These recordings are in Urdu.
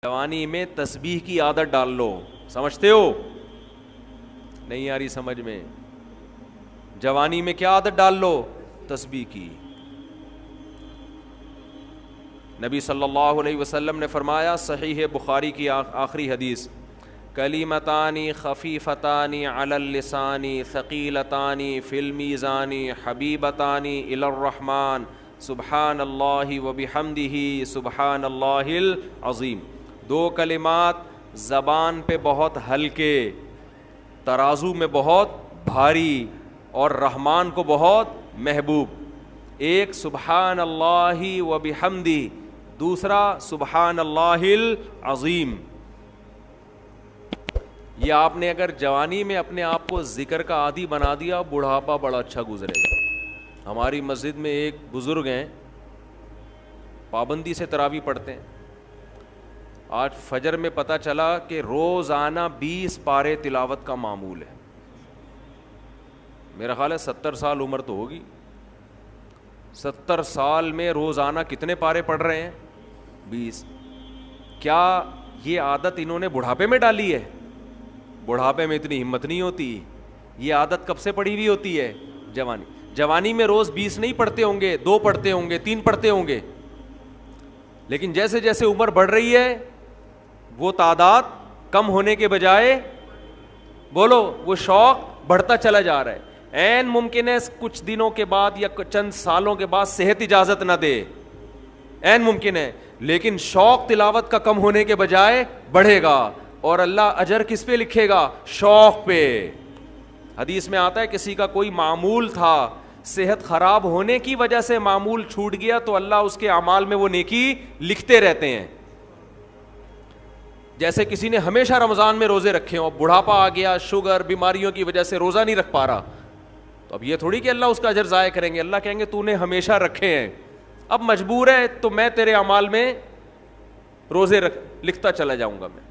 جوانی میں تسبیح کی عادت ڈال لو. سمجھتے ہو؟ نہیں آ رہی سمجھ میں؟ جوانی میں کیا عادت ڈال لو؟ تسبیح کی. نبی صلی اللہ علیہ وسلم نے فرمایا, صحیح بخاری کی آخری حدیث, کلیمتانی خفیفتانی علی اللسانی ثقیلتانی فی المیزان حبیبتانی الی الرحمن سبحان اللہ وبحمدہ سبحان اللہ العظیم. دو کلمات زبان پہ بہت ہلکے, ترازو میں بہت بھاری, اور رحمان کو بہت محبوب. ایک سبحان اللہ وبحمدہ, دوسرا سبحان اللہ العظیم. یہ آپ نے اگر جوانی میں اپنے آپ کو ذکر کا عادی بنا دیا, بڑھاپا بڑا اچھا گزرے گا. ہماری مسجد میں ایک بزرگ ہیں, پابندی سے تراویح پڑھتے ہیں. آج فجر میں پتہ چلا کہ روزانہ 20 پارے تلاوت کا معمول ہے. میرا خیال ہے 70 سال عمر تو ہوگی. 70 سال میں روزانہ کتنے پارے پڑھ رہے ہیں؟ 20. کیا یہ عادت انہوں نے بڑھاپے میں ڈالی ہے؟ بڑھاپے میں اتنی ہمت نہیں ہوتی. یہ عادت کب سے پڑی ہوئی ہوتی ہے؟ جوانی میں روز 20 نہیں پڑھتے ہوں گے, 2 پڑھتے ہوں گے, 3 پڑھتے ہوں گے, لیکن جیسے جیسے عمر بڑھ رہی ہے وہ تعداد کم ہونے کے بجائے, بولو, وہ شوق بڑھتا چلا جا رہا ہے. عین ممکن ہے کچھ دنوں کے بعد یا چند سالوں کے بعد صحت اجازت نہ دے, عین ممکن ہے, لیکن شوق تلاوت کا کم ہونے کے بجائے بڑھے گا. اور اللہ اجر کس پہ لکھے گا؟ شوق پہ. حدیث میں آتا ہے کسی کا کوئی معمول تھا, صحت خراب ہونے کی وجہ سے معمول چھوٹ گیا, تو اللہ اس کے اعمال میں وہ نیکی لکھتے رہتے ہیں. جیسے کسی نے ہمیشہ رمضان میں روزے رکھے ہوں, بڑھاپا آ گیا, شوگر, بیماریوں کی وجہ سے روزہ نہیں رکھ پا رہا, تو اب یہ تھوڑی کہ اللہ اس کا اجر ضائع کریں گے. اللہ کہیں گے تو نے ہمیشہ رکھے ہیں, اب مجبور ہے تو میں تیرے اعمال میں روزے لکھتا چلا جاؤں گا میں.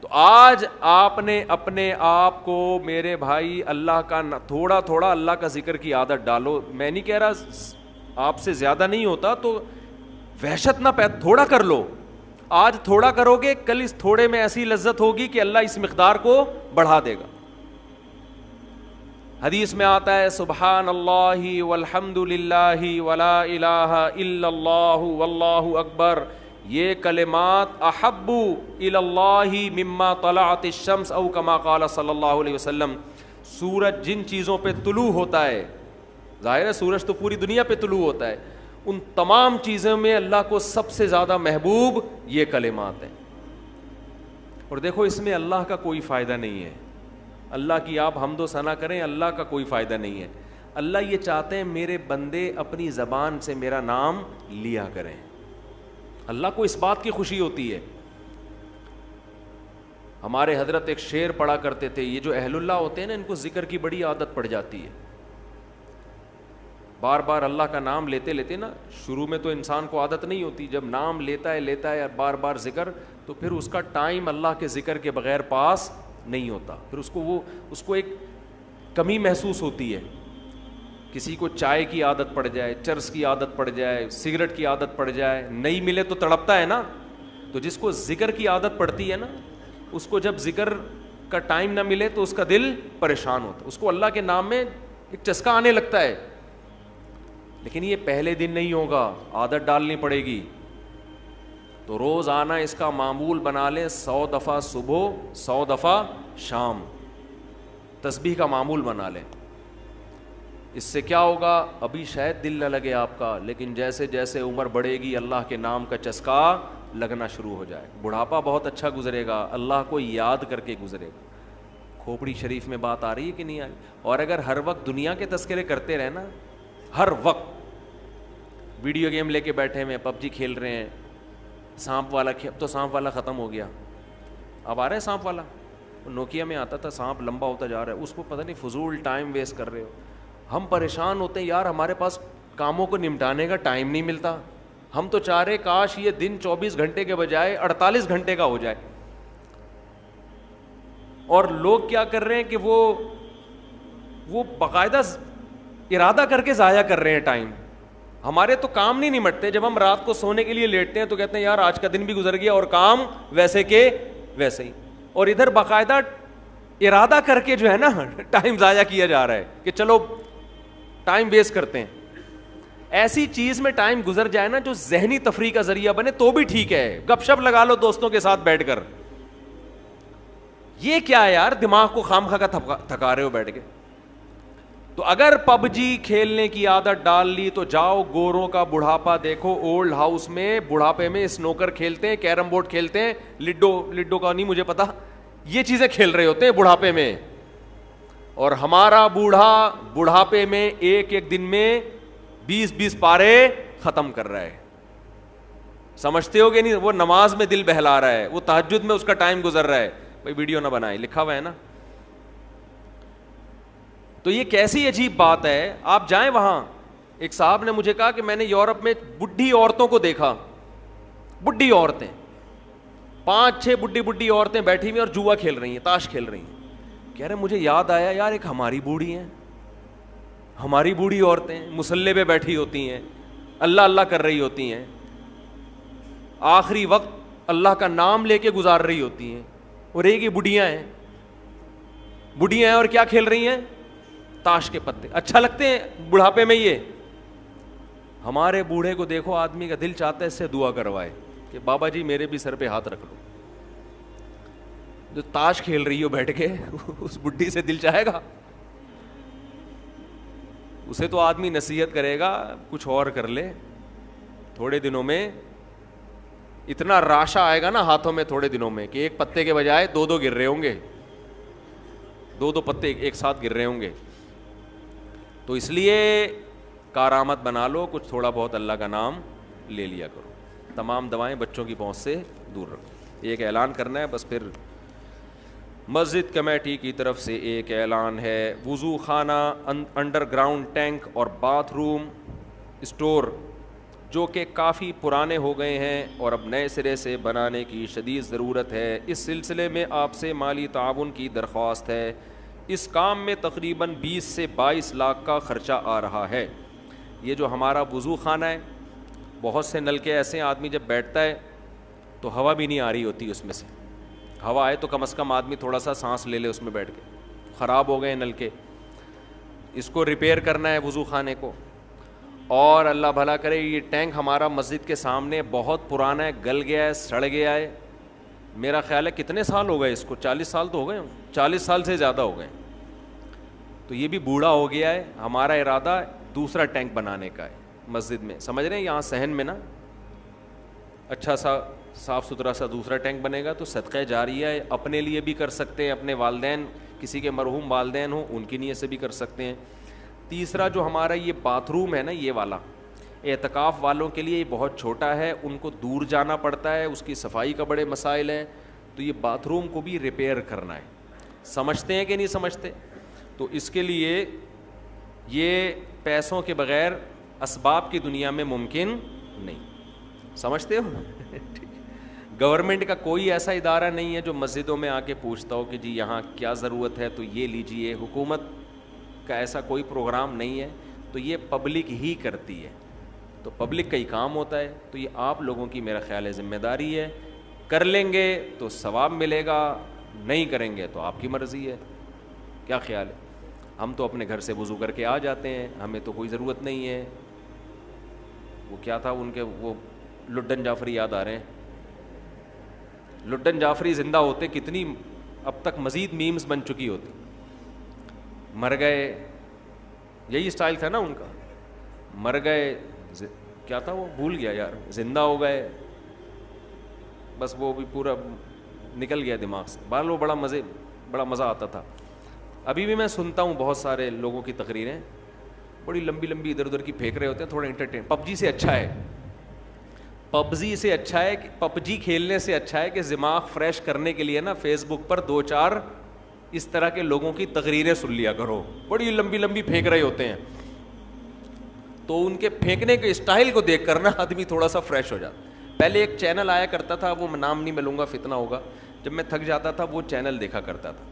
تو آج آپ نے اپنے آپ کو, میرے بھائی, اللہ کا تھوڑا تھوڑا اللہ کا ذکر کی عادت ڈالو. میں نہیں کہہ رہا آپ سے زیادہ نہیں ہوتا تو وحشت نہ تھوڑا کر لو. آج تھوڑا کرو گے, کل اس تھوڑے میں ایسی لذت ہوگی کہ اللہ اس مقدار کو بڑھا دے گا. حدیث میں آتا ہے سبحان اللہ والحمد للہ ولا الہ الا اللہ واللہ اکبر, یہ کلمات احب الی اللہ مما طلعت الشمس او کما قال صلی اللہ علیہ وسلم. سورج جن چیزوں پہ طلوع ہوتا ہے, ظاہر ہے سورج تو پوری دنیا پہ طلوع ہوتا ہے, ان تمام چیزوں میں اللہ کو سب سے زیادہ محبوب یہ کلمات ہیں. اور دیکھو اس میں اللہ کا کوئی فائدہ نہیں ہے. اللہ کی آپ حمد و ثنا کریں, اللہ کا کوئی فائدہ نہیں ہے. اللہ یہ چاہتے ہیں میرے بندے اپنی زبان سے میرا نام لیا کریں. اللہ کو اس بات کی خوشی ہوتی ہے. ہمارے حضرت ایک شعر پڑھا کرتے تھے, یہ جو اہل اللہ ہوتے ہیں نا, ان کو ذکر کی بڑی عادت پڑ جاتی ہے. بار بار اللہ کا نام لیتے لیتے نا, شروع میں تو انسان کو عادت نہیں ہوتی, جب نام لیتا ہے بار بار ذکر, تو پھر اس کا ٹائم اللہ کے ذکر کے بغیر پاس نہیں ہوتا. پھر اس کو ایک کمی محسوس ہوتی ہے. کسی کو چائے کی عادت پڑ جائے, چرس کی عادت پڑ جائے, سگریٹ کی عادت پڑ جائے, نہیں ملے تو تڑپتا ہے نا. تو جس کو ذکر کی عادت پڑتی ہے نا, اس کو جب ذکر کا ٹائم نہ ملے تو اس کا دل پریشان ہوتا ہے, اس کو اللہ کے نام میں ایک چسکا آنے لگتا ہے. لیکن یہ پہلے دن نہیں ہوگا, عادت ڈالنی پڑے گی. تو روز آنا اس کا معمول بنا لیں, 100 دفعہ صبح 100 دفعہ شام تسبیح کا معمول بنا لیں. اس سے کیا ہوگا, ابھی شاید دل نہ لگے آپ کا, لیکن جیسے جیسے عمر بڑھے گی اللہ کے نام کا چسکا لگنا شروع ہو جائے. بڑھاپا بہت اچھا گزرے گا, اللہ کو یاد کر کے گزرے گا. کھوپڑی شریف میں بات آ رہی ہے کہ نہیں آ رہی؟ اور اگر ہر وقت دنیا کے تذکرے کرتے رہنا, ہر وقت ویڈیو گیم لے کے بیٹھے ہوئے, پب جی کھیل رہے ہیں, سانپ والا, اب تو سانپ والا ختم ہو گیا, اب آ رہا ہے سانپ والا. نوکیا میں آتا تھا, سانپ لمبا ہوتا جا رہا ہے, اس کو پتہ نہیں فضول ٹائم ویسٹ کر رہے ہو. ہم پریشان ہوتے ہیں یار, ہمارے پاس کاموں کو نمٹانے کا ٹائم نہیں ملتا. ہم تو چاہ رہے کاش یہ دن 24 گھنٹے کے بجائے 48 گھنٹے کا ہو جائے. اور لوگ کیا کر رہے ہیں کہ وہ باقاعدہ ارادہ کر کے ضائع کر رہے ہیں ٹائم. ہمارے تو کام نہیں نمٹتے. جب ہم رات کو سونے کے لیے لیٹتے ہیں تو کہتے ہیں یار آج کا دن بھی گزر گیا اور کام ویسے کے ویسے ہی. اور ادھر باقاعدہ ارادہ کر کے جو ہے نا ٹائم ضائع کیا جا رہا ہے کہ چلو ٹائم ویسٹ کرتے ہیں. ایسی چیز میں ٹائم گزر جائے نا جو ذہنی تفریح کا ذریعہ بنے تو بھی ٹھیک ہے. گپ شپ لگا لو دوستوں کے ساتھ بیٹھ کر. یہ کیا ہے یار, دماغ کو خام خواہ کا تھکا رہے ہو بیٹھ کے. تو اگر پب جی کھیلنے کی عادت ڈال لی تو جاؤ گوروں کا بڑھاپا دیکھو. اولڈ ہاؤس میں بڑھاپے میں سنوکر کھیلتے ہیں, کیرم بورڈ کھیلتے ہیں, لڈو کا نہیں مجھے پتا, یہ چیزیں کھیل رہے ہوتے ہیں بڑھاپے میں. اور ہمارا بوڑھا بڑھاپے میں ایک ایک دن میں 20 پارے ختم کر رہا ہے. سمجھتے ہو کہ نہیں؟ وہ نماز میں دل بہلا رہا ہے, وہ تہجد میں اس کا ٹائم گزر رہا ہے. بھائی ویڈیو نہ بنائے, لکھا ہوا ہے نا. تو یہ کیسی عجیب بات ہے. آپ جائیں وہاں, ایک صاحب نے مجھے کہا کہ میں نے یورپ میں بڈھی عورتوں کو دیکھا, بڈھی عورتیں 5-6 بڈھی عورتیں بیٹھی ہوئی اور جوا کھیل رہی ہیں, تاش کھیل رہی ہیں. کہہ رہے مجھے یاد آیا یار ایک ہماری بوڑھی ہیں, ہماری بوڑھی عورتیں مصلے پہ بیٹھی ہوتی ہیں, اللہ اللہ کر رہی ہوتی ہیں, آخری وقت اللہ کا نام لے کے گزار رہی ہوتی ہیں. اور ایک یہ بڑھیاں ہیں اور کیا کھیل رہی ہیں؟ تاش کے پتے. اچھا لگتے ہیں بڑھاپے میں یہ. ہمارے بوڑھے کو دیکھو, آدمی کا دل چاہتا ہے اس سے دعا کروائے کہ بابا جی میرے بھی سر پہ ہاتھ رکھ لو. جو تاش کھیل رہی ہو بیٹھ کے اس بڈھی سے دل چاہے گا؟ اسے تو آدمی نصیحت کرے گا کچھ اور کر لے. تھوڑے دنوں میں اتنا راشا آئے گا نا ہاتھوں میں تھوڑے دنوں میں کہ ایک پتے کے بجائے 2 گر رہے ہوں گے, 2 پتے ایک ساتھ گر رہے ہوں گے. تو اس لیے کارآمد بنا لو, کچھ تھوڑا بہت اللہ کا نام لے لیا کرو. تمام دوائیں بچوں کی پہنچ سے دور رکھو. ایک اعلان کرنا ہے بس, پھر مسجد کمیٹی کی طرف سے ایک اعلان ہے. وضو خانہ, انڈر گراؤنڈ ٹینک اور باتھ روم اسٹور جو کہ کافی پرانے ہو گئے ہیں اور اب نئے سرے سے بنانے کی شدید ضرورت ہے. اس سلسلے میں آپ سے مالی تعاون کی درخواست ہے. اس کام میں تقریباً 20 سے 22 لاکھ کا خرچہ آ رہا ہے. یہ جو ہمارا وضو خانہ ہے, بہت سے نلکے ایسے ہیں آدمی جب بیٹھتا ہے تو ہوا بھی نہیں آ رہی ہوتی اس میں سے. ہوا آئے تو کم از کم آدمی تھوڑا سا سانس لے لے اس میں بیٹھ کے. خراب ہو گئے نلکے, اس کو ریپیئر کرنا ہے وضو خانے کو. اور اللہ بھلا کرے, یہ ٹینک ہمارا مسجد کے سامنے بہت پرانا ہے, گل گیا ہے, سڑ گیا ہے. میرا خیال ہے کتنے سال ہو گئے اس کو, 40 سال تو ہو گئے, 40 سال سے زیادہ ہو گئے. تو یہ بھی بوڑھا ہو گیا ہے. ہمارا ارادہ دوسرا ٹینک بنانے کا ہے مسجد میں, سمجھ رہے ہیں, یہاں صحن میں نا اچھا سا صاف ستھرا سا دوسرا ٹینک بنے گا تو صدقہ جاریہ ہے. اپنے لیے بھی کر سکتے ہیں, اپنے والدین, کسی کے مرحوم والدین ہوں ان کی نیت سے بھی کر سکتے ہیں. تیسرا جو ہمارا یہ باتھ روم ہے نا, یہ والا اعتکاف والوں کے لیے یہ بہت چھوٹا ہے, ان کو دور جانا پڑتا ہے, اس کی صفائی کا بڑے مسائل ہیں. تو یہ باتھ روم کو بھی ریپیئر کرنا ہے. سمجھتے ہیں کہ نہیں سمجھتے؟ تو اس کے لیے یہ پیسوں کے بغیر اسباب کی دنیا میں ممکن نہیں. سمجھتے ہو؟ گورنمنٹ کا کوئی ایسا ادارہ نہیں ہے جو مسجدوں میں آ کے پوچھتا ہو کہ جی یہاں کیا ضرورت ہے تو یہ لیجئے. حکومت کا ایسا کوئی پروگرام نہیں ہے. تو یہ پبلک ہی کرتی ہے, تو پبلک کا ہی کام ہوتا ہے. تو یہ آپ لوگوں کی میرا خیال ہے ذمہ داری ہے. کر لیں گے تو ثواب ملے گا, نہیں کریں گے تو آپ کی مرضی ہے. کیا خیال ہے؟ ہم تو اپنے گھر سے وضو کر کے آ جاتے ہیں, ہمیں تو کوئی ضرورت نہیں ہے. وہ کیا تھا ان کے, وہ لڈن جعفری یاد آ رہے ہیں. لڈن جعفری زندہ ہوتے کتنی اب تک مزید میمز بن چکی ہوتی. مر گئے, یہی اسٹائل تھا نا ان کا, مر گئے, کیا تھا وہ بھول گیا یار, زندہ ہو گئے, بس وہ بھی پورا نکل گیا دماغ سے. بہرحال وہ بڑا مزہ آتا تھا. ابھی بھی میں سنتا ہوں بہت سارے لوگوں کی تقریریں, بڑی لمبی لمبی ادھر ادھر کی پھینک رہے ہوتے ہیں, تھوڑا انٹرٹین. پب جی سے اچھا ہے, پب جی کھیلنے سے اچھا ہے کہ دماغ فریش کرنے کے لیے نا فیس بک پر 2-4 اس طرح کے لوگوں کی تقریریں سن لیا کرو. بڑی لمبی لمبی پھینک رہے ہوتے ہیں, تو ان کے پھینکنے کے اسٹائل کو دیکھ کر نا آدمی تھوڑا سا فریش ہو جاتا. پہلے ایک چینل آیا کرتا تھا, وہ نام نہیں میں لوں گا فتنہ ہوگا, جب میں تھک جاتا تھا وہ چینل دیکھا کرتا تھا.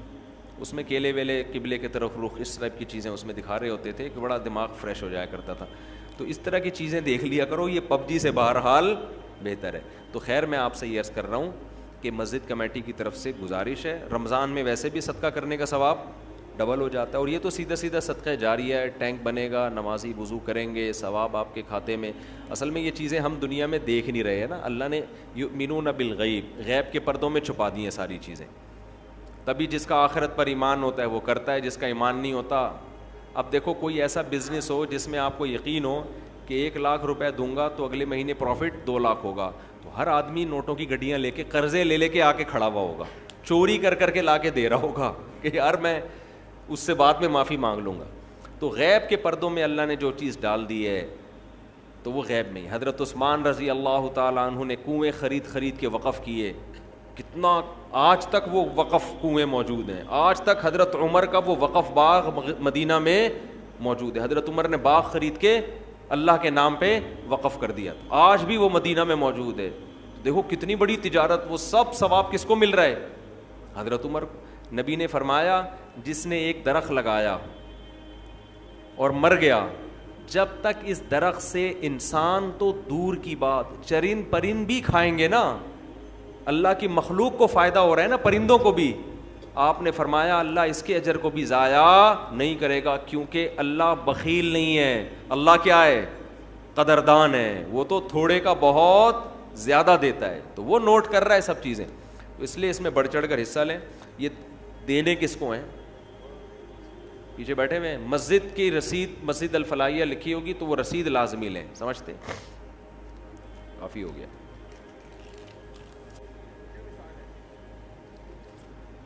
اس میں کیلے ویلے قبلے کی طرف رخ اس طرح کی چیزیں اس میں دکھا رہے ہوتے تھے کہ بڑا دماغ فریش ہو جایا کرتا تھا. تو اس طرح کی چیزیں دیکھ لیا کرو, یہ پب جی سے بہرحال بہتر ہے. تو خیر میں آپ سے یہ عرض کر رہا ہوں کہ مسجد کمیٹی کی طرف سے گزارش ہے, رمضان میں ویسے بھی صدقہ کرنے کا ثواب ڈبل ہو جاتا ہے, اور یہ تو سیدھا سیدھا صدقہ جاریہ ہے, ٹینک بنے گا, نمازی وضو کریں گے, ثواب آپ کے کھاتے میں. اصل میں یہ چیزیں ہم دنیا میں دیکھ نہیں رہے ہیں نا, اللہ نے یؤمنون بالغیب, غیب کے پردوں میں چھپا دی ہیں ساری چیزیں. تبھی جس کا آخرت پر ایمان ہوتا ہے وہ کرتا ہے, جس کا ایمان نہیں ہوتا. اب دیکھو کوئی ایسا بزنس ہو جس میں آپ کو یقین ہو کہ 1,00,000 روپے دوں گا تو اگلے مہینے پروفٹ 2,00,000 ہوگا, تو ہر آدمی نوٹوں کی گڈیاں لے کے قرضے لے کے آ کے کھڑا ہوا ہوگا, چوری کر کے لا کے دے رہا ہوگا کہ یار میں اس سے بعد میں معافی مانگ لوں گا. تو غیب کے پردوں میں اللہ نے جو چیز ڈال دی ہے تو وہ غیب میں. حضرت عثمان رضی اللہ تعالیٰ عنہ نے کنویں خرید کے وقف کیے, کتنا آج تک وہ وقف کنویں موجود ہیں, آج تک حضرت عمر کا وہ وقف باغ مدینہ میں موجود ہے. حضرت عمر نے باغ خرید کے اللہ کے نام پہ وقف کر دیا, آج بھی وہ مدینہ میں موجود ہے. دیکھو کتنی بڑی تجارت, وہ سب ثواب کس کو مل رہا ہے؟ حضرت عمر. نبی نے فرمایا جس نے ایک درخت لگایا اور مر گیا, جب تک اس درخت سے انسان تو دور کی بات, چرند پرند بھی کھائیں گے نا, اللہ کی مخلوق کو فائدہ ہو رہا ہے نا, پرندوں کو بھی. آپ نے فرمایا اللہ اس کے اجر کو بھی ضائع نہیں کرے گا, کیونکہ اللہ بخیل نہیں ہے, اللہ کیا ہے؟ قدردان ہے. وہ تو تھوڑے کا بہت زیادہ دیتا ہے, تو وہ نوٹ کر رہا ہے سب چیزیں. تو اس لیے اس میں بڑھ چڑھ کر حصہ لیں. یہ دینے کس کو ہیں؟ پیچھے بیٹھے ہوئے ہیں. مسجد کی رسید, مسجد الفلاحیہ لکھی ہوگی تو وہ رسید لازمی لیں, سمجھتے؟ کافی ہو گیا.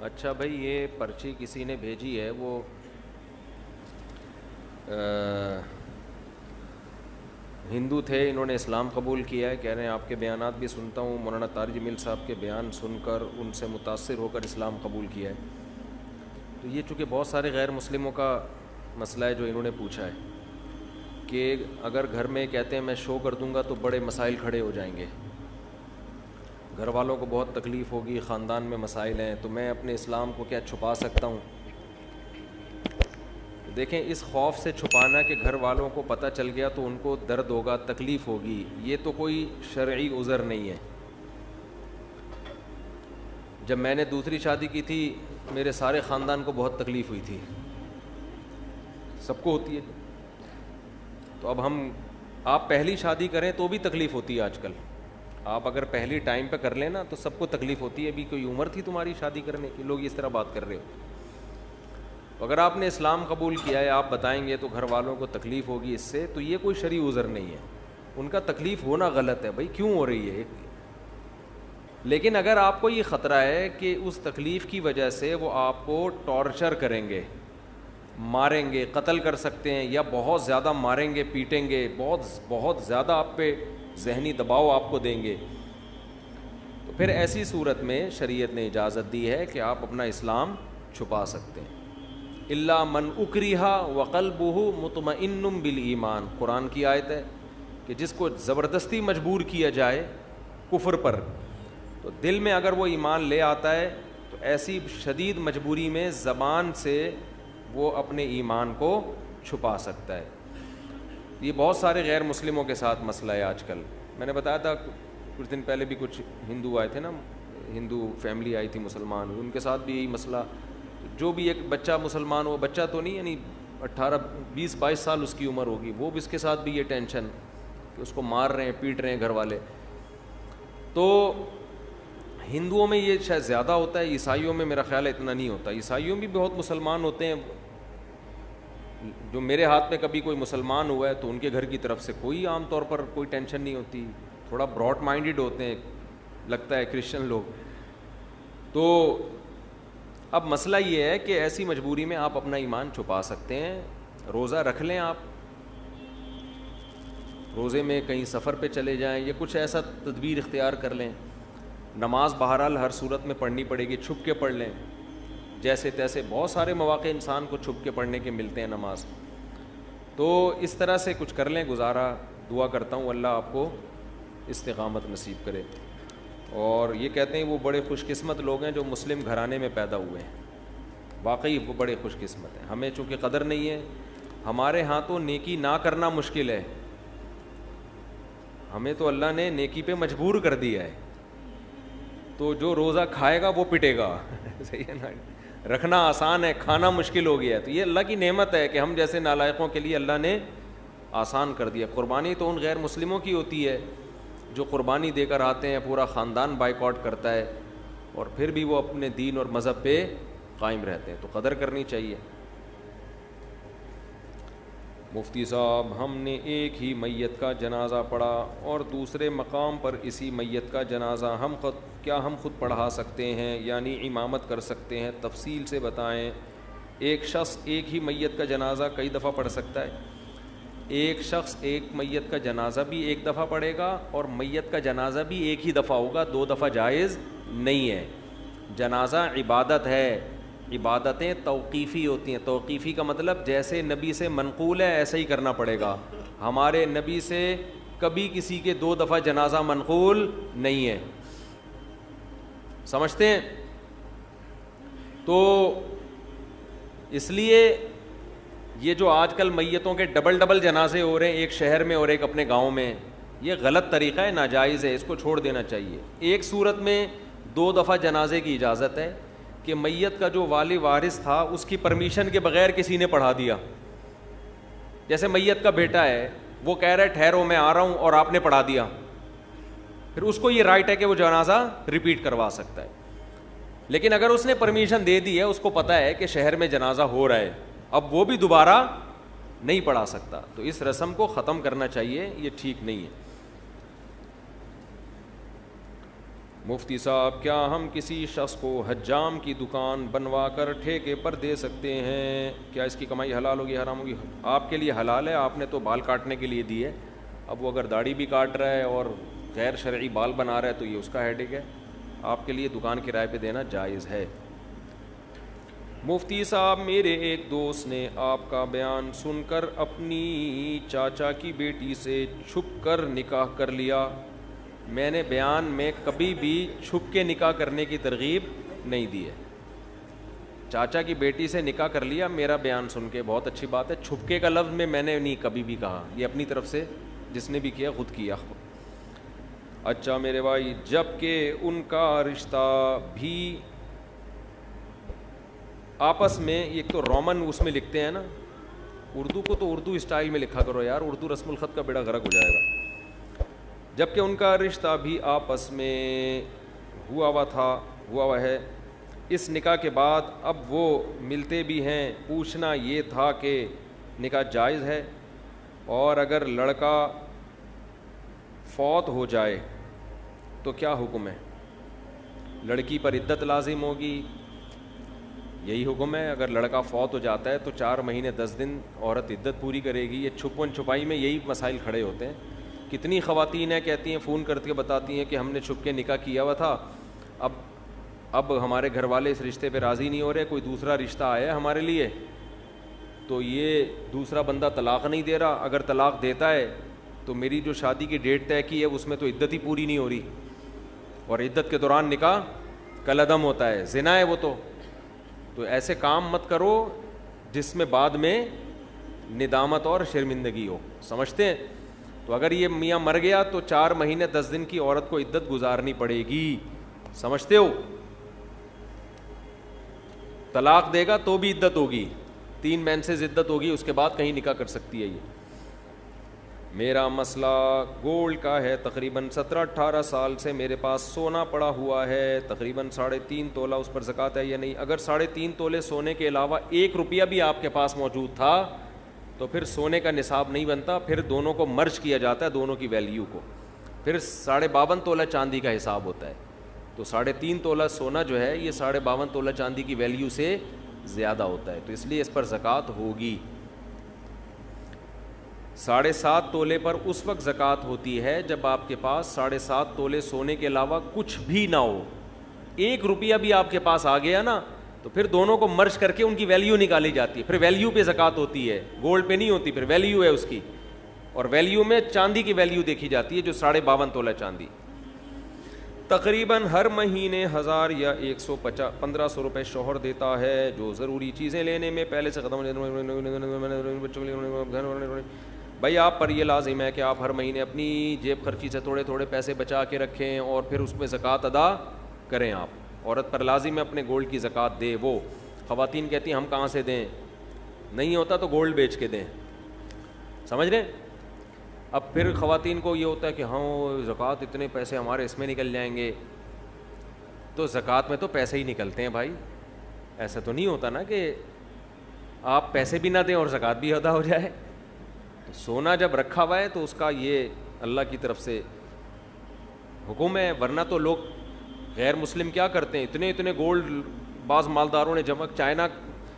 اچھا بھائی, یہ پرچی کسی نے بھیجی ہے, وہ ہندو تھے, انہوں نے اسلام قبول کیا ہے, کہہ رہے ہیں آپ کے بیانات بھی سنتا ہوں, مولانا طارق جمیل صاحب کے بیان سن کر ان سے متاثر ہو کر اسلام قبول کیا ہے. تو یہ چونکہ بہت سارے غیر مسلموں کا مسئلہ ہے جو انہوں نے پوچھا ہے کہ اگر گھر میں کہتے ہیں میں شو کر دوں گا تو بڑے مسائل کھڑے ہو جائیں گے, گھر والوں کو بہت تکلیف ہوگی, خاندان میں مسائل ہیں, تو میں اپنے اسلام کو کیا چھپا سکتا ہوں؟ دیکھیں, اس خوف سے چھپانا کہ گھر والوں کو پتہ چل گیا تو ان کو درد ہوگا, تکلیف ہوگی, یہ تو کوئی شرعی عذر نہیں ہے. جب میں نے دوسری شادی کی تھی میرے سارے خاندان کو بہت تکلیف ہوئی تھی, سب کو ہوتی ہے. تو اب آپ پہلی شادی کریں تو بھی تکلیف ہوتی ہے آج کل. آپ اگر پہلی ٹائم پہ کر لیں نا تو سب کو تکلیف ہوتی ہے. ابھی کوئی عمر تھی تمہاری شادی کرنے کی, لوگ اس طرح بات کر رہے ہو. اگر آپ نے اسلام قبول کیا ہے, آپ بتائیں گے تو گھر والوں کو تکلیف ہوگی اس سے, تو یہ کوئی شرعی عذر نہیں ہے. ان کا تکلیف ہونا غلط ہے, بھائی کیوں ہو رہی ہے. لیکن اگر آپ کو یہ خطرہ ہے کہ اس تکلیف کی وجہ سے وہ آپ کو ٹارچر کریں گے, ماریں گے, قتل کر سکتے ہیں, یا بہت زیادہ ماریں گے, پیٹیں گے, بہت زیادہ آپ پہ ذہنی دباؤ آپ کو دیں گے, تو پھر ایسی صورت میں شریعت نے اجازت دی ہے کہ آپ اپنا اسلام چھپا سکتے ہیں. الا من اکرہ وقلبہ مطمئن بالایمان, قرآن کی آیت ہے کہ جس کو زبردستی مجبور کیا جائے کفر پر, تو دل میں اگر وہ ایمان لے آتا ہے تو ایسی شدید مجبوری میں زبان سے وہ اپنے ایمان کو چھپا سکتا ہے. یہ بہت سارے غیر مسلموں کے ساتھ مسئلہ ہے آج کل. میں نے بتایا تھا کچھ دن پہلے بھی کچھ ہندو آئے تھے نا, ہندو فیملی آئی تھی مسلمان, ان کے ساتھ بھی یہی مسئلہ. جو بھی ایک بچہ مسلمان ہو, بچہ تو نہیں یعنی 18-20-22 سال اس کی عمر ہوگی, وہ بھی اس کے ساتھ بھی یہ ٹینشن کہ اس کو مار رہے ہیں, پیٹ رہے ہیں گھر والے. تو ہندوؤں میں یہ شاید زیادہ ہوتا ہے, عیسائیوں میں میرا خیال ہے اتنا نہیں ہوتا. عیسائیوں میں بھی بہت مسلمان ہوتے ہیں, جو میرے ہاتھ میں کبھی کوئی مسلمان ہوا ہے تو ان کے گھر کی طرف سے کوئی عام طور پر کوئی ٹینشن نہیں ہوتی, تھوڑا براڈ مائنڈڈ ہوتے ہیں لگتا ہے کرسچن لوگ. تو اب مسئلہ یہ ہے کہ ایسی مجبوری میں آپ اپنا ایمان چھپا سکتے ہیں. روزہ رکھ لیں, آپ روزے میں کہیں سفر پہ چلے جائیں یا کچھ ایسا تدبیر اختیار کر لیں. نماز بہرحال ہر صورت میں پڑھنی پڑے گی, چھپ کے پڑھ لیں جیسے تیسے. بہت سارے مواقع انسان کو چھپ کے پڑھنے کے ملتے ہیں نماز. تو اس طرح سے کچھ کر لیں گزارا. دعا کرتا ہوں اللہ آپ کو استقامت نصیب کرے. اور یہ کہتے ہیں وہ بڑے خوش قسمت لوگ ہیں جو مسلم گھرانے میں پیدا ہوئے ہیں. واقعی وہ بڑے خوش قسمت ہیں. ہمیں چونکہ قدر نہیں ہے, ہمارے ہاں تو نیکی نہ کرنا مشکل ہے, ہمیں تو اللہ نے نیکی پہ مجبور کر دیا ہے, تو جو روزہ کھائے گا وہ پٹے گا. صحیح ہے نا, رکھنا آسان ہے, کھانا مشکل ہو گیا ہے. تو یہ اللہ کی نعمت ہے کہ ہم جیسے نالائقوں کے لیے اللہ نے آسان کر دیا. قربانی تو ان غیر مسلموں کی ہوتی ہے جو قربانی دے کر آتے ہیں, پورا خاندان بائیکاٹ کرتا ہے, اور پھر بھی وہ اپنے دین اور مذہب پہ قائم رہتے ہیں. تو قدر کرنی چاہیے. مفتی صاحب, ہم نے ایک ہی میت کا جنازہ پڑھا اور دوسرے مقام پر اسی میت کا جنازہ کیا ہم خود پڑھا سکتے ہیں, یعنی امامت کر سکتے ہیں؟ تفصیل سے بتائیں. ایک شخص ایک ہی میت کا جنازہ کئی دفعہ پڑھ سکتا ہے. ایک شخص ایک میت کا جنازہ بھی ایک دفعہ پڑھے گا, اور میت کا جنازہ بھی ایک ہی دفعہ ہوگا, 2 دفعہ جائز نہیں ہے. جنازہ عبادت ہے, عبادتیں توقیفی ہوتی ہیں. توقیفی کا مطلب جیسے نبی سے منقول ہے ایسا ہی کرنا پڑے گا. ہمارے نبی سے کبھی کسی کے 2 دفعہ جنازہ منقول نہیں ہے. سمجھتے ہیں؟ تو اس لیے یہ جو آج کل میتوں کے ڈبل جنازے ہو رہے ہیں, ایک شہر میں اور ایک اپنے گاؤں میں, یہ غلط طریقہ ہے, ناجائز ہے, اس کو چھوڑ دینا چاہیے. ایک صورت میں 2 دفعہ جنازے کی اجازت ہے کہ میت کا جو والی وارث تھا اس کی پرمیشن کے بغیر کسی نے پڑھا دیا. جیسے میت کا بیٹا ہے, وہ کہہ رہا ہے ٹھہرو میں آ رہا ہوں, اور آپ نے پڑھا دیا, پھر اس کو یہ رائٹ ہے کہ وہ جنازہ ریپیٹ کروا سکتا ہے. لیکن اگر اس نے پرمیشن دے دی ہے, اس کو پتہ ہے کہ شہر میں جنازہ ہو رہا ہے, اب وہ بھی دوبارہ نہیں پڑھا سکتا, تو اس رسم کو ختم کرنا چاہیے, یہ ٹھیک نہیں ہے. مفتی صاحب, کیا ہم کسی شخص کو حجام کی دکان بنوا کر ٹھیکے پر دے سکتے ہیں؟ کیا اس کی کمائی حلال ہوگی حرام ہوگی؟ آپ کے لیے حلال ہے, آپ نے تو بال کاٹنے کے لیے دی ہے. اب وہ اگر داڑھی بھی کاٹ رہا ہے اور غیر شرعی بال بنا رہا ہے تو یہ اس کا ہیڈک ہے. آپ کے لیے دکان کرائے پہ دینا جائز ہے. مفتی صاحب, میرے ایک دوست نے آپ کا بیان سن کر اپنی چاچا کی بیٹی سے چھپ کر نکاح کر لیا. میں نے بیان میں کبھی بھی چھپ کے نکاح کرنے کی ترغیب نہیں دی ہے. چاچا کی بیٹی سے نکاح کر لیا, میرا بیان سن کے بہت اچھی بات ہے. چھپکے کا لفظ میں نے نہیں کبھی بھی کہا, یہ اپنی طرف سے جس نے بھی کیا خود کیا. اچھا میرے بھائی, جب کہ ان کا رشتہ بھی آپس میں, ایک تو رومن اس میں لکھتے ہیں نا, اردو کو تو اردو اسٹائل میں لکھا کرو یار, اردو رسم الخط کا بیڑا غرق ہو جائے گا. جب کہ ان کا رشتہ بھی آپس میں ہوا ہوا ہے. اس نکاح کے بعد اب وہ ملتے بھی ہیں. پوچھنا یہ تھا کہ نکاح جائز ہے, اور اگر لڑکا فوت ہو جائے تو کیا حکم ہے؟ لڑکی پر عدت لازم ہوگی, یہی حکم ہے. اگر لڑکا فوت ہو جاتا ہے تو 4 مہینے 10 دن عورت عدت پوری کرے گی. یہ چھپن چھپائی میں یہی مسائل کھڑے ہوتے ہیں. کتنی خواتین ہیں کہتی ہیں, فون کر کے بتاتی ہیں کہ ہم نے چھپ کے نکاح کیا ہوا تھا, اب ہمارے گھر والے اس رشتے پہ راضی نہیں ہو رہے, کوئی دوسرا رشتہ آیا ہے ہمارے لیے, تو یہ دوسرا بندہ طلاق نہیں دے رہا. اگر طلاق دیتا ہے تو میری جو شادی کی ڈیٹ طے کی ہے اس میں تو عدت ہی پوری نہیں ہو رہی, اور عدت کے دوران نکاح کالعدم ہوتا ہے, زنا ہے وہ تو ایسے کام مت کرو جس میں بعد میں ندامت اور شرمندگی ہو. سمجھتے ہیں؟ تو اگر یہ میاں مر گیا تو 4 مہینے 10 دن کی عورت کو عدت گزارنی پڑے گی. سمجھتے ہو؟ طلاق دے گا تو بھی عدت ہوگی, 3 مینسز عدت ہوگی, اس کے بعد کہیں نکاح کر سکتی ہے. یہ میرا مسئلہ گولڈ کا ہے. تقریباً 17-18 سال سے میرے پاس سونا پڑا ہوا ہے, تقریباً 3.5 تولہ. اس پر زکوٰۃ ہے یا نہیں؟ اگر 3.5 تولے سونے کے علاوہ 1 روپیہ بھی آپ کے پاس موجود تھا تو پھر سونے کا نصاب نہیں بنتا, پھر دونوں کو مرج کیا جاتا ہے, دونوں کی ویلیو کو, پھر 52.5 تولہ چاندی کا حساب ہوتا ہے. تو 3.5 تولہ سونا جو ہے یہ 52.5 تولہ چاندی کی ویلیو سے زیادہ ہوتا ہے, تو اس لیے اس پر زکوٰۃ ہوگی. 7.5 تولے پر اس وقت زکوٰۃ ہوتی ہے جب آپ کے پاس 7.5 تولے سونے کے علاوہ کچھ بھی نہ ہو. 1 روپیہ بھی آپ کے پاس آ گیا نا تو پھر دونوں کو مرج کر کے ان کی ویلیو نکالی جاتی ہے, پھر ویلیو پہ زکوٰۃ ہوتی ہے, گولڈ پہ نہیں ہوتی, پھر ویلیو ہے اس کی, اور ویلیو میں چاندی کی ویلیو دیکھی جاتی ہے جو 52.5 تولہ چاندی. تقریباً ہر مہینے 1000 یا 1500 روپے شوہر دیتا ہے جو ضروری چیزیں لینے میں پہلے سے ختم ہو جاتی. بھائی آپ پر یہ لازم ہے کہ آپ ہر مہینے اپنی جیب خرچی سے تھوڑے تھوڑے پیسے بچا کے رکھیں اور پھر اس میں زکوٰۃ ادا کریں. آپ عورت پر لازم ہے اپنے گولڈ کی زکوٰۃ دے. وہ خواتین کہتی ہیں ہم کہاں سے دیں, نہیں ہوتا تو گولڈ بیچ کے دیں, سمجھ رہے ہیں. اب پھر خواتین کو یہ ہوتا ہے کہ ہاں زکوٰۃ اتنے پیسے ہمارے اس میں نکل جائیں گے, تو زکوٰۃ میں تو پیسے ہی نکلتے ہیں بھائی. ایسا تو نہیں ہوتا نا کہ آپ پیسے بھی نہ دیں اور زکوٰۃ بھی ادا ہو جائے. تو سونا جب رکھا ہوا ہے تو اس کا یہ اللہ کی طرف سے حکم ہے. ورنہ تو لوگ غیر مسلم کیا کرتے ہیں, اتنے اتنے گولڈ بعض مالداروں نے جمع. چائنا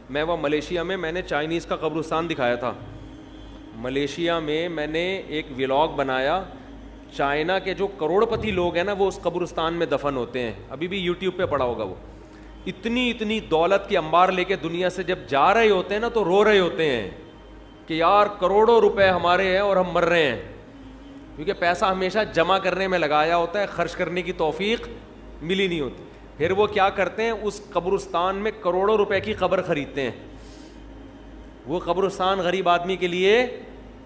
میں وہ ملیشیا میں نے چائنیز کا قبرستان دکھایا تھا. ملیشیا میں نے ایک ولاگ بنایا, چائنا کے جو کروڑ پتی لوگ ہیں نا وہ اس قبرستان میں دفن ہوتے ہیں. ابھی بھی یوٹیوب پہ پڑا ہوگا. وہ اتنی دولت کی انبار لے کے دنیا سے جب جا رہے ہوتے ہیں نا تو رو رہے ہوتے ہیں کہ یار کروڑوں روپے ہمارے ہیں اور ہم مر رہے ہیں, کیونکہ پیسہ ہمیشہ جمع کرنے میں لگایا ہوتا ہے, خرچ کرنے کی توفیق ملی نہیں ہوتی. پھر وہ کیا کرتے ہیں, اس قبرستان میں کروڑوں روپے کی قبر خریدتے ہیں. وہ قبرستان غریب آدمی کے لیے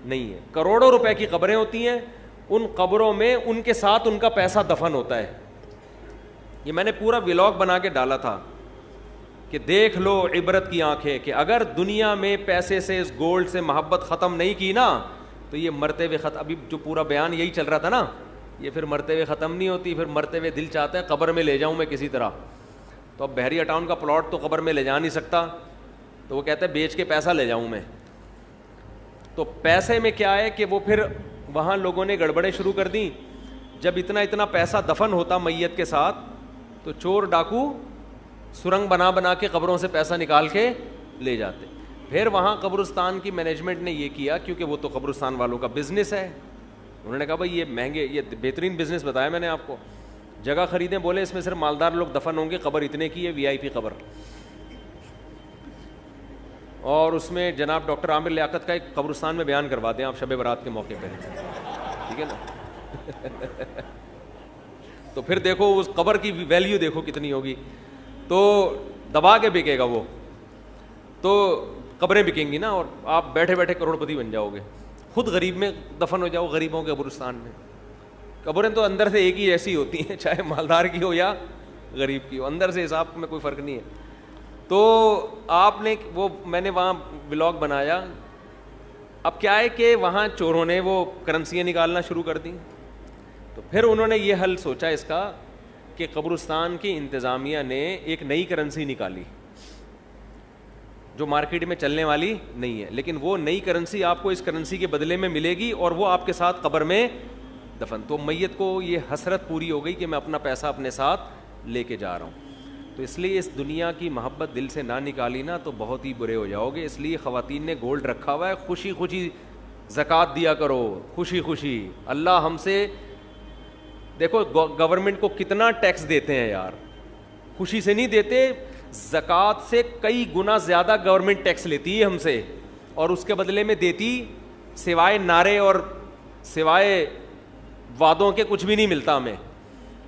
نہیں ہے, کروڑوں روپے کی قبریں ہوتی ہیں. ان قبروں میں ان کے ساتھ ان کا پیسہ دفن ہوتا ہے. یہ میں نے پورا ولاگ بنا کے ڈالا تھا کہ دیکھ لو عبرت کی آنکھیں, کہ اگر دنیا میں پیسے سے اس گولڈ سے محبت ختم نہیں کی نا تو یہ مرتے ہوئے ختم. ابھی جو پورا بیان یہی چل رہا تھا نا, یہ پھر مرتے ہوئے ختم نہیں ہوتی. پھر مرتے ہوئے دل چاہتا ہے قبر میں لے جاؤں میں کسی طرح. تو اب بحریہ ٹاؤن کا پلاٹ تو قبر میں لے جا نہیں سکتا, تو وہ کہتے ہیں بیچ کے پیسہ لے جاؤں میں. تو پیسے میں کیا ہے کہ وہ پھر وہاں لوگوں نے گڑبڑیں شروع کر دیں. جب اتنا پیسہ دفن ہوتا میت کے ساتھ تو چور ڈاکو سرنگ بنا کے قبروں سے پیسہ نکال کے لے جاتے. پھر وہاں قبرستان کی مینجمنٹ نے یہ کیا, کیونکہ وہ تو قبرستان والوں کا بزنس ہے, انہوں نے کہا بھائی یہ مہنگے, یہ بہترین بزنس بتایا میں نے آپ کو. جگہ خریدیں, بولے اس میں صرف مالدار لوگ دفن ہوں گے, قبر اتنے کی ہے, VIP قبر. اور اس میں جناب ڈاکٹر عامر لیاقت کا ایک قبرستان میں بیان کروا دیں آپ شب برات کے موقع پہ, ٹھیک ہے نا. تو پھر دیکھو اس قبر کی ویلیو دیکھو کتنی ہوگی. تو دبا کے بکے گا وہ, تو قبریں بکیں گی نا, اور آپ بیٹھے بیٹھے کروڑ پتی بن جاؤ گے. خود غریب میں دفن ہو جاؤ, غریبوں کے قبرستان میں. قبریں تو اندر سے ایک ہی ایسی ہوتی ہیں, چاہے مالدار کی ہو یا غریب کی ہو, اندر سے حساب میں کوئی فرق نہیں ہے. تو آپ نے وہ میں نے وہاں ولاگ بنایا. اب کیا ہے کہ وہاں چوروں نے وہ کرنسیاں نکالنا شروع کر دیں. تو پھر انہوں نے یہ حل سوچا اس کا کہ قبرستان کی انتظامیہ نے ایک نئی کرنسی نکالی جو مارکیٹ میں چلنے والی نہیں ہے, لیکن وہ نئی کرنسی آپ کو اس کرنسی کے بدلے میں ملے گی اور وہ آپ کے ساتھ قبر میں دفن. تو میت کو یہ حسرت پوری ہو گئی کہ میں اپنا پیسہ اپنے ساتھ لے کے جا رہا ہوں. تو اس لیے اس دنیا کی محبت دل سے نہ نکالی نا تو بہت ہی برے ہو جاؤ گے. اس لیے خواتین نے گولڈ رکھا ہوا ہے, خوشی خوشی زکوٰۃ دیا کرو, خوشی خوشی. اللہ ہم سے دیکھو گورنمنٹ کو کتنا ٹیکس دیتے ہیں یار, خوشی سے نہیں دیتے, زکوٰۃ سے کئی گنا زیادہ گورنمنٹ ٹیکس لیتی ہے ہم سے, اور اس کے بدلے میں دیتی سوائے نعرے اور سوائے وعدوں کے کچھ بھی نہیں ملتا ہمیں.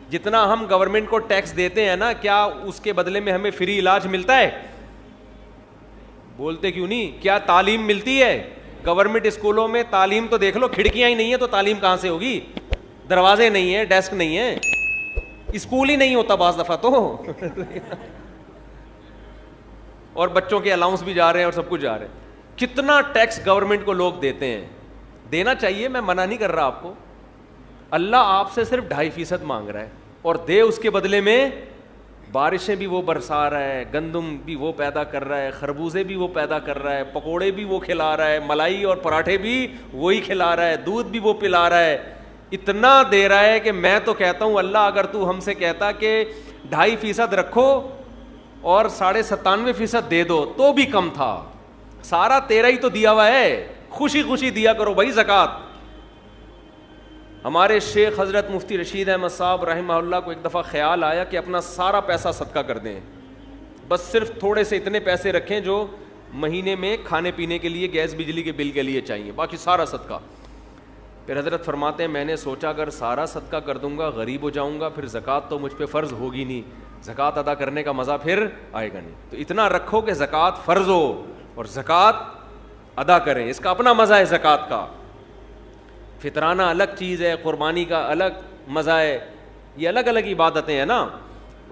جتنا ہم گورنمنٹ کو ٹیکس دیتے ہیں نا, کیا اس کے بدلے میں ہمیں فری علاج ملتا ہے؟ بولتے کیوں نہیں؟ کیا تعلیم ملتی ہے؟ گورنمنٹ اسکولوں میں تعلیم تو دیکھ لو, کھڑکیاں ہی نہیں ہیں تو تعلیم کہاں سے ہوگی؟ دروازے نہیں ہیں, ڈیسک نہیں ہے, اسکول ہی نہیں ہوتا بعض دفعہ تو. اور بچوں کے الاؤنس بھی جا رہے ہیں اور سب کچھ جا رہے ہیں. کتنا ٹیکس گورنمنٹ کو لوگ دیتے ہیں. دینا چاہیے, میں منع نہیں کر رہا آپ کو. اللہ آپ سے صرف 2.5% مانگ رہا ہے, اور دے اس کے بدلے میں بارشیں بھی وہ برسا رہا ہے, گندم بھی وہ پیدا کر رہا ہے, خربوزے بھی وہ پیدا کر رہا ہے, پکوڑے بھی وہ کھلا رہا ہے, ملائی اور پراٹھے بھی وہی کھلا رہا ہے, دودھ بھی وہ پلا رہا ہے. اتنا دے رہا ہے کہ میں تو کہتا ہوں اللہ اگر تو ہم سے کہتا کہ 2.5% رکھو اور 97.5% دے دو تو بھی کم تھا. سارا تیرا ہی تو دیا ہوا ہے, خوشی خوشی دیا کرو بھائی زکوٰۃ. ہمارے شیخ حضرت مفتی رشید احمد صاحب رحمہ اللہ کو ایک دفعہ خیال آیا کہ اپنا سارا پیسہ صدقہ کر دیں, بس صرف تھوڑے سے اتنے پیسے رکھیں جو مہینے میں کھانے پینے کے لیے, گیس بجلی کے بل کے لیے چاہیے, باقی سارا صدقہ. پھر حضرت فرماتے ہیں میں نے سوچا اگر سارا صدقہ کر دوں گا غریب ہو جاؤں گا, پھر زکوٰۃ تو مجھ پہ فرض ہوگی نہیں, زکوٰۃ ادا کرنے کا مزہ پھر آئے گا نہیں. تو اتنا رکھو کہ زکوٰۃ فرض ہو اور زکوٰۃ ادا کریں, اس کا اپنا مزہ ہے زکوٰۃ کا. فطرانہ الگ چیز ہے, قربانی کا الگ مزہ ہے, یہ الگ الگ عبادتیں ہیں نا.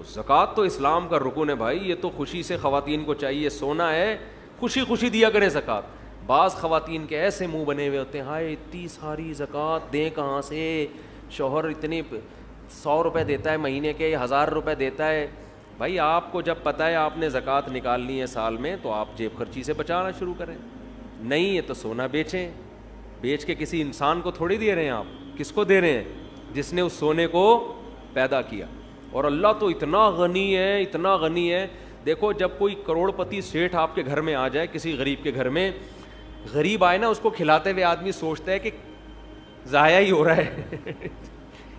زکوٰۃ تو اسلام کا رکن ہے بھائی, یہ تو خوشی سے خواتین کو چاہیے, سونا ہے خوشی خوشی دیا کریں زکوٰۃ. بعض خواتین کے ایسے منہ بنے ہوئے ہوتے ہیں, ہائے اتنی ساری زکوٰۃ دیں کہاں سے, شوہر اتنے 100 روپے دیتا ہے مہینے کے, 1000 روپے دیتا ہے. بھائی آپ کو جب پتہ ہے آپ نے زکوٰۃ نکالنی ہے سال میں, تو آپ جیب خرچی سے بچانا شروع کریں. نہیں ہے تو سونا بیچیں, بیچ کے کسی انسان کو تھوڑی دے رہے ہیں آپ, کس کو دے رہے ہیں؟ جس نے اس سونے کو پیدا کیا. اور اللہ تو اتنا غنی ہے, اتنا غنی ہے. دیکھو جب کوئی کروڑ پتی سیٹھ آپ کے گھر میں آ جائے, کسی غریب کے گھر میں, غریب آئے نا, اس کو کھلاتے ہوئے آدمی سوچتا ہے کہ ضائع ہی ہو رہا ہے,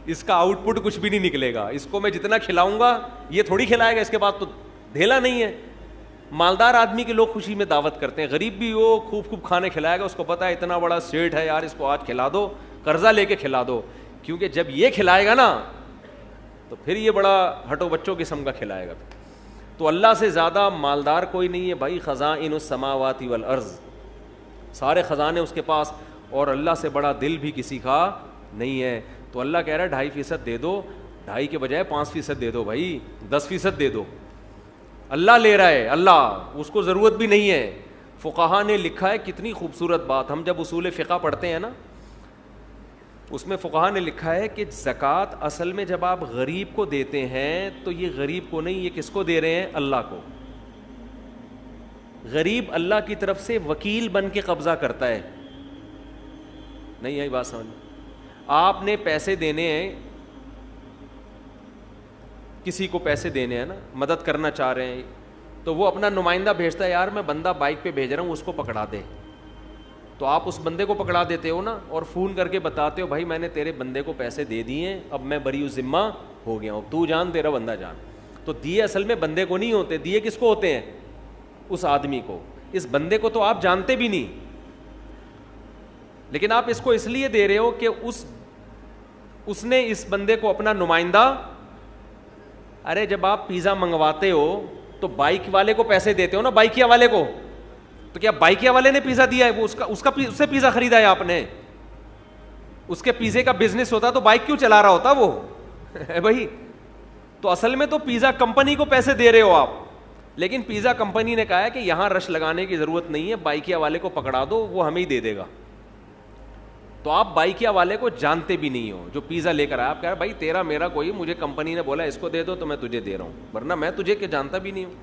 اس کا آؤٹ پٹ کچھ بھی نہیں نکلے گا, اس کو میں جتنا کھلاؤں گا یہ تھوڑی کھلائے گا, اس کے بعد تو دھیلا نہیں ہے. مالدار آدمی کے لوگ خوشی میں دعوت کرتے ہیں, غریب بھی وہ خوب خوب کھانے کھلائے گا, اس کو پتا ہے اتنا بڑا سیٹ ہے یار, اس کو آج کھلا دو, قرضہ لے کے کھلا دو, کیونکہ جب یہ کھلائے گا نا تو پھر یہ بڑا ہٹو بچوں قسم کا کھلائے گا. تو اللہ سے زیادہ مالدار کوئی نہیں ہے بھائی. خزائن السماوات والارض, سارے خزانے اس کے پاس, اور اللہ سے بڑا دل بھی کسی کا نہیں ہے. تو اللہ کہہ رہا ہے 2.5% دے دو, 2.5 کے بجائے 5% دے دو بھائی, 10% دے دو. اللہ لے رہا ہے, اللہ, اس کو ضرورت بھی نہیں ہے. فقہا نے لکھا ہے, کتنی خوبصورت بات, ہم جب اصول فقہ پڑھتے ہیں نا, اس میں فقہا نے لکھا ہے کہ زکوٰۃ اصل میں جب آپ غریب کو دیتے ہیں تو یہ غریب کو نہیں, یہ کس کو دے رہے ہیں؟ اللہ کو. غریب اللہ کی طرف سے وکیل بن کے قبضہ کرتا ہے. نہیں آئی بات سمجھ؟ آپ نے پیسے دینے ہیں, کسی کو پیسے دینے ہیں نا, مدد کرنا چاہ رہے ہیں, تو وہ اپنا نمائندہ بھیجتا ہے, یار میں بندہ بائک پہ بھیج رہا ہوں, اس کو پکڑا دے. تو آپ اس بندے کو پکڑا دیتے ہو نا, اور فون کر کے بتاتے ہو بھائی میں نے تیرے بندے کو پیسے دے دیے, اب میں بری ذمہ ہو گیا ہوں, تو جان تیرا بندہ جان. تو دیے اصل میں بندے کو نہیں ہوتے, دیے کس کو ہوتے ہیں؟ اس آدمی کو. اس بندے کو تو آپ جانتے بھی نہیں, لیکن آپ اس کو اس لیے دے رہے ہو کہ اس نے اس بندے کو اپنا نمائندہ. ارے جب آپ پیزا منگواتے ہو تو بائک والے کو پیسے دیتے ہو نا, بائکیا والے کو, تو کیا بائکیا والے نے پیزا دیا ہے؟ وہ اس سے پیزا خریدا ہے آپ نے, اس کے پیزے کا بزنس ہوتا تو بائک کیوں چلا رہا ہوتا وہ بھائی. تو اصل میں تو پیزا کمپنی کو پیسے دے رہے ہو آپ, لیکن پیزا کمپنی نے کہا ہے کہ یہاں رش لگانے کی ضرورت نہیں ہے, بائکیا والے کو پکڑا دو, وہ ہمیں ہی دے دے گا. تو آپ بائکیا والے کو جانتے بھی نہیں ہو جو پیزا لے کر آیا. آپ کہہ رہے بھائی تیرا میرا کوئی, مجھے کمپنی نے بولا اس کو دے دو تو میں تجھے دے رہا ہوں, ورنہ میں تجھے کہ جانتا بھی نہیں ہوں.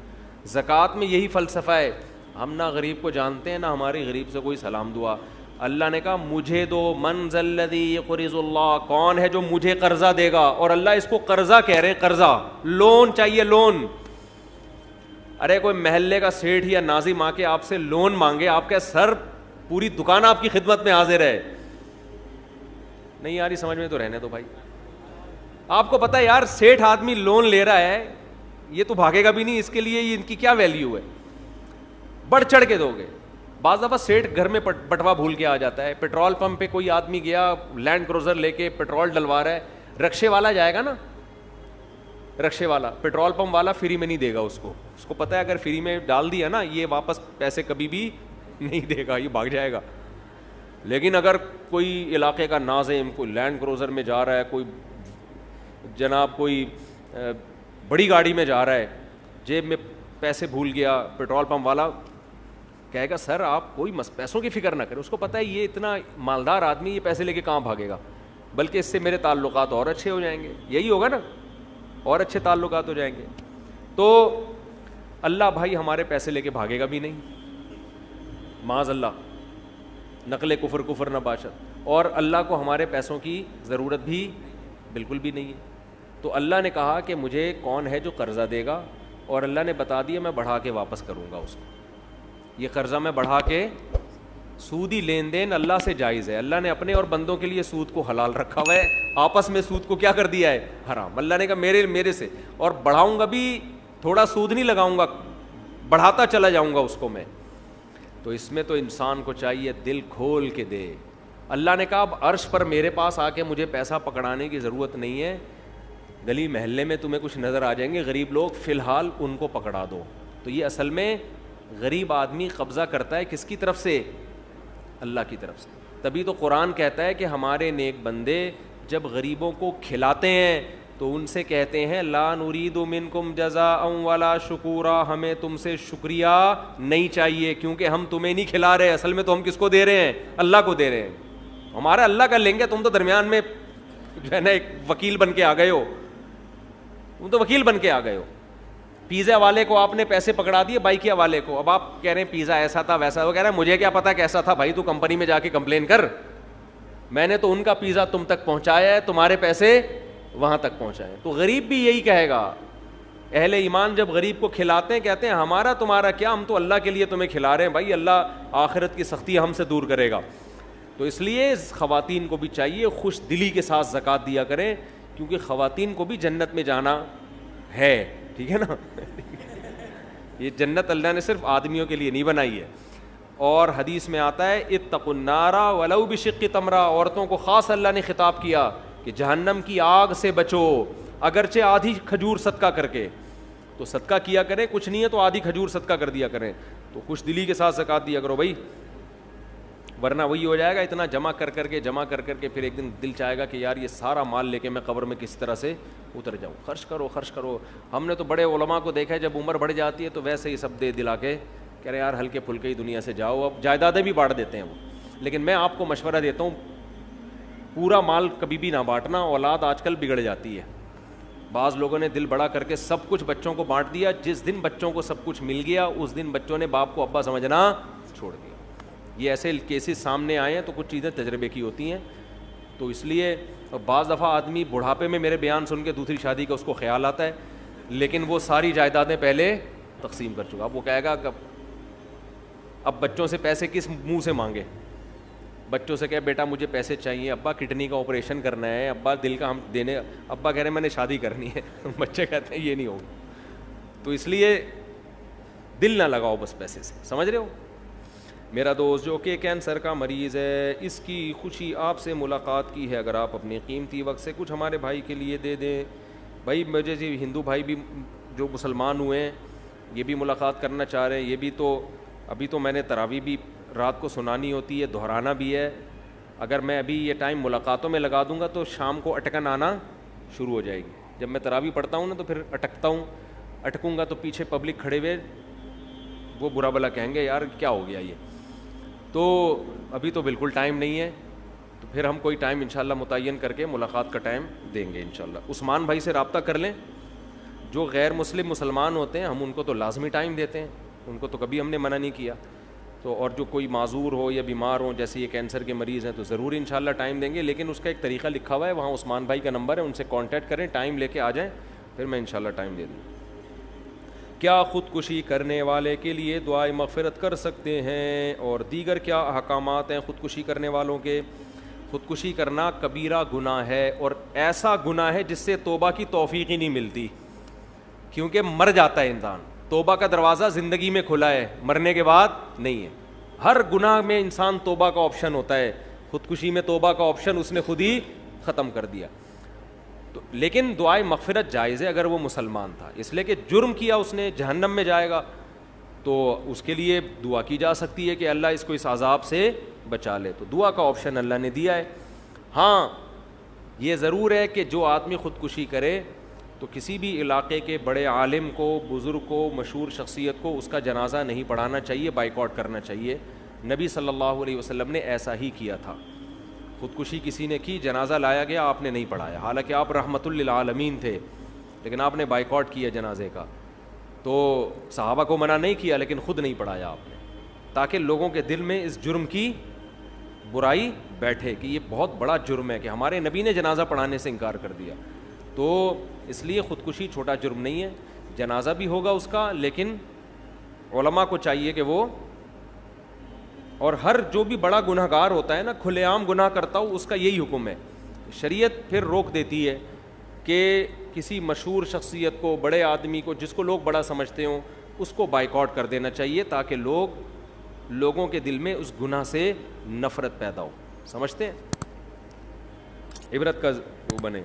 زکوٰۃ میں یہی فلسفہ ہے, ہم نہ غریب کو جانتے ہیں, نہ ہماری غریب سے کوئی سلام دعا. اللہ نے کہا مجھے دو, من ذا الذی یقرض اللہ, کون ہے جو مجھے قرضہ دے گا. اور اللہ اس کو قرضہ کہہ رہے ہیں, قرضہ, لون چاہیے, لون. ارے کوئی محلے کا سیٹھ یا ناظم آ کے آپ سے لون مانگے, آپ کا سر پوری دکان آپ کی خدمت میں حاضر ہے. نہیں یار سمجھ میں تو رہنے دو بھائی. آپ کو پتہ ہے یار سیٹھ آدمی لون لے رہا ہے, یہ تو بھاگے گا بھی نہیں, اس کے لیے ان کی کیا ویلیو ہے, بڑھ چڑھ کے دو گے. بعض دفعہ سیٹھ گھر میں بٹوا بھول کے آ جاتا ہے, پیٹرول پمپ پہ کوئی آدمی گیا لینڈ کروزر لے کے پیٹرول ڈلوا رہا ہے, رکشے والا جائے گا نا, رکشے والا, پیٹرول پمپ والا فری میں نہیں دے گا اس کو پتہ ہے اگر فری میں ڈال دیا نا یہ واپس پیسے کبھی بھی نہیں دے گا, یہ بھاگ جائے گا. لیکن اگر کوئی علاقے کا ناظم کوئی لینڈ کروزر میں جا رہا ہے, کوئی جناب کوئی بڑی گاڑی میں جا رہا ہے, جیب میں پیسے بھول گیا, پیٹرول پمپ والا کہے گا سر آپ کوئی پیسوں کی فکر نہ کریں, اس کو پتہ ہے یہ اتنا مالدار آدمی یہ پیسے لے کے کہاں بھاگے گا, بلکہ اس سے میرے تعلقات اور اچھے ہو جائیں گے. یہی ہوگا نا, اور اچھے تعلقات ہو جائیں گے. تو اللہ بھائی ہمارے پیسے لے کے بھاگے گا بھی نہیں, معاذ اللہ, نقل کفر نہ باشد. اور اللہ کو ہمارے پیسوں کی ضرورت بھی بالکل بھی نہیں ہے. تو اللہ نے کہا کہ مجھے کون ہے جو قرضہ دے گا, اور اللہ نے بتا دیا میں بڑھا کے واپس کروں گا اس کو. یہ قرضہ میں بڑھا کے, سودی لین دین اللہ سے جائز ہے. اللہ نے اپنے اور بندوں کے لیے سود کو حلال رکھا ہوا ہے, آپس میں سود کو کیا کر دیا ہے؟ حرام. اللہ نے کہا میرے سے, اور بڑھاؤں گا بھی, تھوڑا سود نہیں لگاؤں گا, بڑھاتا چلا جاؤں گا اس کو میں. تو اس میں تو انسان کو چاہیے دل کھول کے دے. اللہ نے کہا اب عرش پر میرے پاس آ کے مجھے پیسہ پکڑانے کی ضرورت نہیں ہے, گلی محلے میں تمہیں کچھ نظر آ جائیں گے غریب لوگ, فی الحال ان کو پکڑا دو. تو یہ اصل میں غریب آدمی قبضہ کرتا ہے کس کی طرف سے؟ اللہ کی طرف سے. تبھی تو قرآن کہتا ہے کہ ہمارے نیک بندے جب غریبوں کو کھلاتے ہیں تو ان سے کہتے ہیں لا نرید منکم جزاء ولا شکورا, ہمیں تم سے شکریہ نہیں چاہیے کیونکہ ہم تمہیں نہیں کھلا رہے, اصل میں تو ہم کس کو دے رہے ہیں, اللہ کو دے رہے ہیں. ہمارا اللہ کا لیں گے, تم تو درمیان میں جو ہے نا ایک وکیل بن کے آ گئے ہو, تم تو وکیل بن کے آ گئے ہو. پیزا والے کو آپ نے پیسے پکڑا دیے بائکیا والے کو, اب آپ کہہ رہے ہیں پیزا ایسا تھا ویسا, وہ کہہ رہا ہے مجھے کیا پتا کیسا تھا, بھائی تو کمپنی میں جا کے کمپلین کر, میں نے تو ان کا پیزا تم تک پہنچایا ہے, تمہارے پیسے وہاں تک پہنچائے. تو غریب بھی یہی کہے گا, اہل ایمان جب غریب کو کھلاتے ہیں کہتے ہیں ہمارا تمہارا کیا, ہم تو اللہ کے لیے تمہیں کھلا رہے ہیں, بھائی اللہ آخرت کی سختی ہم سے دور کرے گا. تو اس لیے خواتین کو بھی چاہیے خوش دلی کے ساتھ زکوٰۃ دیا کریں, کیونکہ خواتین کو بھی جنت میں جانا ہے, ٹھیک ہے نا. یہ جنت اللہ نے صرف آدمیوں کے لیے نہیں بنائی ہے. اور حدیث میں آتا ہے اتقوا النار ولو بشق تمرہ, عورتوں کو خاص اللہ نے خطاب کیا کہ جہنم کی آگ سے بچو اگرچہ آدھی کھجور صدقہ کر کے. تو صدقہ کیا کریں, کچھ نہیں ہے تو آدھی کھجور صدقہ کر دیا کریں. تو خوش دلی کے ساتھ زکوٰۃ دیا کرو بھائی, ورنہ وہی ہو جائے گا اتنا جمع کر کے پھر ایک دن دل چاہے گا کہ یار یہ سارا مال لے کے میں قبر میں کس طرح سے اتر جاؤں. خرچ کرو. ہم نے تو بڑے علماء کو دیکھا ہے جب عمر بڑھ جاتی ہے تو ویسے ہی سب دے دلا کے کہہ رہے یار ہلکے پھلکے ہی دنیا سے جاؤ, اب جائیدادیں بھی بانٹ دیتے ہیں وہ. لیکن میں آپ کو مشورہ دیتا ہوں پورا مال کبھی بھی نہ بانٹنا, اولاد آج کل بگڑ جاتی ہے. بعض لوگوں نے دل بڑا کر کے سب کچھ بچوں کو بانٹ دیا, جس دن بچوں کو سب کچھ مل گیا اس دن بچوں نے باپ کو ابا سمجھنا چھوڑ دیا. یہ ایسے کیسز سامنے آئے ہیں, تو کچھ چیزیں تجربے کی ہوتی ہیں. تو اس لیے بعض دفعہ آدمی بڑھاپے میں میرے بیان سن کے دوسری شادی کا اس کو خیال آتا ہے, لیکن وہ ساری جائیدادیں پہلے تقسیم کر چکا. اب وہ کہے گا کہ اب بچوں سے پیسے کس منہ سے مانگے, بچوں سے کہے بیٹا مجھے پیسے چاہیے, ابا کڈنی کا آپریشن کرنا ہے, ابا دل کا ہم دینے, ابا کہہ رہے ہیں میں نے شادی کرنی ہے, بچے کہتے ہیں یہ نہیں ہوگا. تو اس لیے دل نہ لگاؤ بس پیسے سے, سمجھ رہے ہو. میرا دوست جو کہ کینسر کا مریض ہے, اس کی خوشی آپ سے ملاقات کی ہے, اگر آپ اپنے قیمتی وقت سے کچھ ہمارے بھائی کے لیے دے دیں. بھائی مجھے جی ہندو بھائی بھی جو مسلمان ہوئے ہیں یہ بھی ملاقات کرنا چاہ رہے ہیں. یہ بھی تو ابھی تو میں نے تراویح بھی رات کو سنانی ہوتی ہے, دہرانا بھی ہے. اگر میں ابھی یہ ٹائم ملاقاتوں میں لگا دوں گا تو شام کو اٹکن آنا شروع ہو جائے گی. جب میں تراویح پڑھتا ہوں نا تو پھر اٹکوں گا تو پیچھے پبلک کھڑے ہوئے وہ برا بلا کہیں گے یار کیا ہو گیا یہ. تو ابھی تو بالکل ٹائم نہیں ہے, تو پھر ہم کوئی ٹائم انشاءاللہ متعین کر کے ملاقات کا ٹائم دیں گے انشاءاللہ. عثمان بھائی سے رابطہ کر لیں. جو غیر مسلم مسلمان ہوتے ہیں ہم ان کو تو لازمی ٹائم دیتے ہیں, ان کو تو کبھی ہم نے منع نہیں کیا. تو اور جو کوئی معذور ہو یا بیمار ہو, جیسے یہ کینسر کے مریض ہیں, تو ضرور انشاءاللہ ٹائم دیں گے. لیکن اس کا ایک طریقہ لکھا ہوا ہے, وہاں عثمان بھائی کا نمبر ہے, ان سے کانٹیکٹ کریں, ٹائم لے کے آ جائیں, پھر میں انشاءاللہ ٹائم دے دوں. کیا خودکشی کرنے والے کے لیے دعائے مغفرت کر سکتے ہیں, اور دیگر کیا احکامات ہیں خودکشی کرنے والوں کے؟ خودکشی کرنا کبیرہ گناہ ہے, اور ایسا گناہ ہے جس سے توبہ کی توفیق ہی نہیں ملتی, کیونکہ مر جاتا ہے انسان. توبہ کا دروازہ زندگی میں کھلا ہے, مرنے کے بعد نہیں ہے. ہر گناہ میں انسان توبہ کا آپشن ہوتا ہے, خودکشی میں توبہ کا آپشن اس نے خود ہی ختم کر دیا. تو لیکن دعائے مغفرت جائز ہے اگر وہ مسلمان تھا, اس لیے کہ جرم کیا اس نے, جہنم میں جائے گا, تو اس کے لیے دعا کی جا سکتی ہے کہ اللہ اس کو اس عذاب سے بچا لے. تو دعا کا آپشن اللہ نے دیا ہے. ہاں یہ ضرور ہے کہ جو آدمی خودکشی کرے تو کسی بھی علاقے کے بڑے عالم کو, بزرگ کو, مشہور شخصیت کو اس کا جنازہ نہیں پڑھانا چاہیے, بائیکاٹ کرنا چاہیے. نبی صلی اللہ علیہ وسلم نے ایسا ہی کیا تھا. خودکشی کسی نے کی, جنازہ لایا گیا, آپ نے نہیں پڑھایا, حالانکہ آپ رحمت للعالمین تھے, لیکن آپ نے بائیکاٹ کیا جنازے کا. تو صحابہ کو منع نہیں کیا لیکن خود نہیں پڑھایا آپ نے, تاکہ لوگوں کے دل میں اس جرم کی برائی بیٹھے کہ یہ بہت بڑا جرم ہے کہ ہمارے نبی نے جنازہ پڑھانے سے انکار کر دیا. تو اس لیے خودکشی چھوٹا جرم نہیں ہے, جنازہ بھی ہوگا اس کا, لیکن علماء کو چاہیے کہ وہ, اور ہر جو بھی بڑا گناہ گار ہوتا ہے نا, کھلے عام گناہ کرتا ہو, اس کا یہی حکم ہے. شریعت پھر روک دیتی ہے کہ کسی مشہور شخصیت کو, بڑے آدمی کو, جس کو لوگ بڑا سمجھتے ہوں, اس کو بائیکاٹ کر دینا چاہیے, تاکہ لوگوں کے دل میں اس گناہ سے نفرت پیدا ہو. سمجھتے ہیں, عبرت کا وہ بنے.